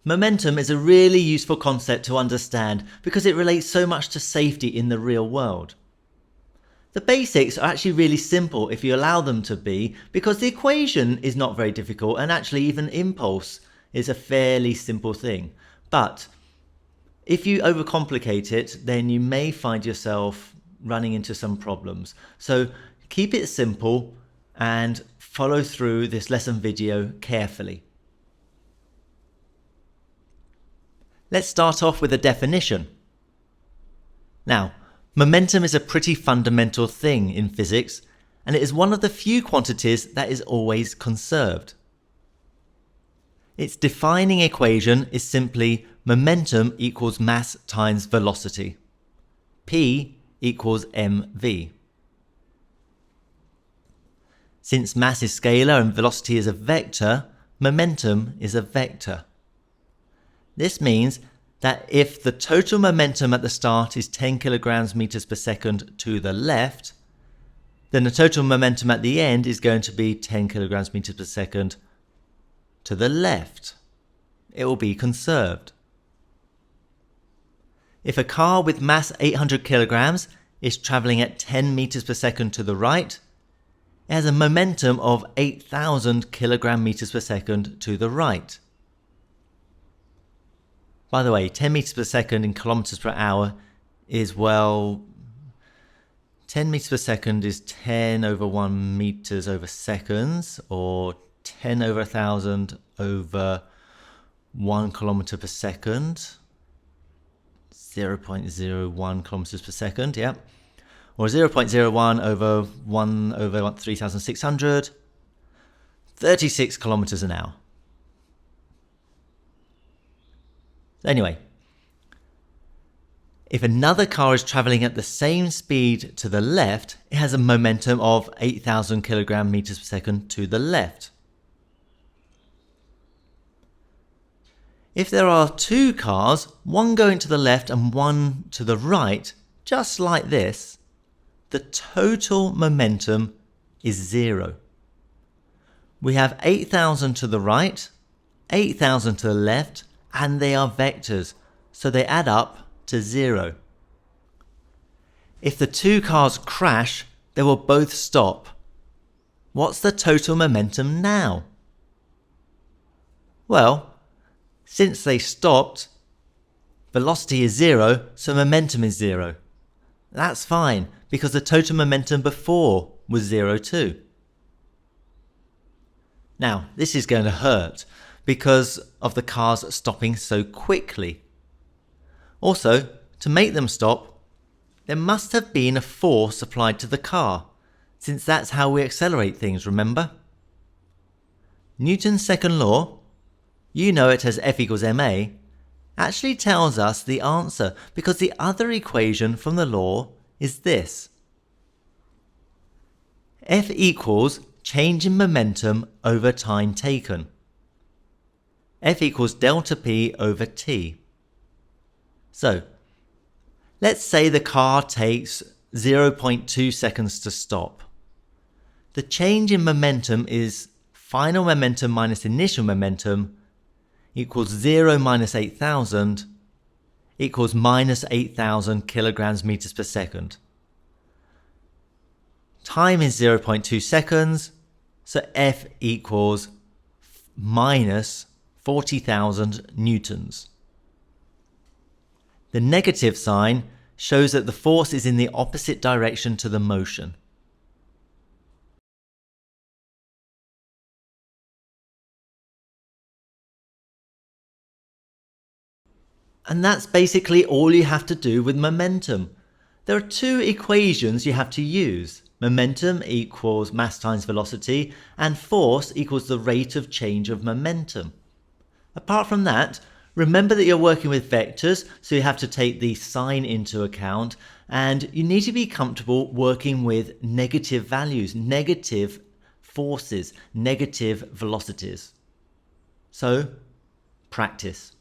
Momentum is a really useful concept to understand because it relates so much to safety in the real world. The basics are actually really simple if you allow them to be, because the equation is not very difficult, and actually even impulse is a fairly simple thing. But if you overcomplicate it, then you may find yourself running into some problems. So keep it simple and follow through this lesson video carefully. Let's start off with a definition. Now, momentum is a pretty fundamental thing in physics, and it is one of the few quantities that is always conserved. Its defining equation is simply momentum equals mass times velocity. P equals mv. Since mass is scalar and velocity is a vector, momentum is a vector. This means that if the total momentum at the start is 10 kilograms meters per second to the left, then the total momentum at the end is going to be 10 kilograms meters per second to the left. It will be conserved. If a car with mass 800 kilograms is traveling at 10 meters per second to the right, it has a momentum of 8,000 kilogram meters per second to the right. By the way, 10 meters per second in kilometers per hour is, 10 meters per second is 10 over 1 meters over seconds, or 10 over 1,000 over 1 kilometer per second. 0.01 kilometers per second, yeah. Or 0.01 over 1 over 3,600, 36 kilometers an hour. Anyway, if another car is traveling at the same speed to the left, it has a momentum of 8,000 kilogram meters per second to the left. If there are two cars, one going to the left and one to the right, just like this, the total momentum is 0. We have 8,000 to the right, 8,000 to the left, and they are vectors, so they add up to 0. If the two cars crash, they will both stop. What's the total momentum now? Well, since they stopped, velocity is 0, so momentum is 0. That's fine, because the total momentum before was 0 too. Now, this is going to hurt because of the cars stopping so quickly. Also, to make them stop, there must have been a force applied to the car, since that's how we accelerate things, remember? Newton's second law, you know it as F equals ma, actually tells us the answer, because the other equation from the law is this. F equals change in momentum over time taken. F equals delta P over T. So, let's say the car takes 0.2 seconds to stop. The change in momentum is final momentum minus initial momentum equals 0 minus 8,000 equals minus 8,000 kilograms meters per second. Time is 0.2 seconds, so F equals minus 40,000 newtons. The negative sign shows that the force is in the opposite direction to the motion. And that's basically all you have to do with momentum. There are two equations you have to use. Momentum equals mass times velocity, and force equals the rate of change of momentum. Apart from that, remember that you're working with vectors, so you have to take the sign into account, and you need to be comfortable working with negative values, negative forces, negative velocities. So, practice.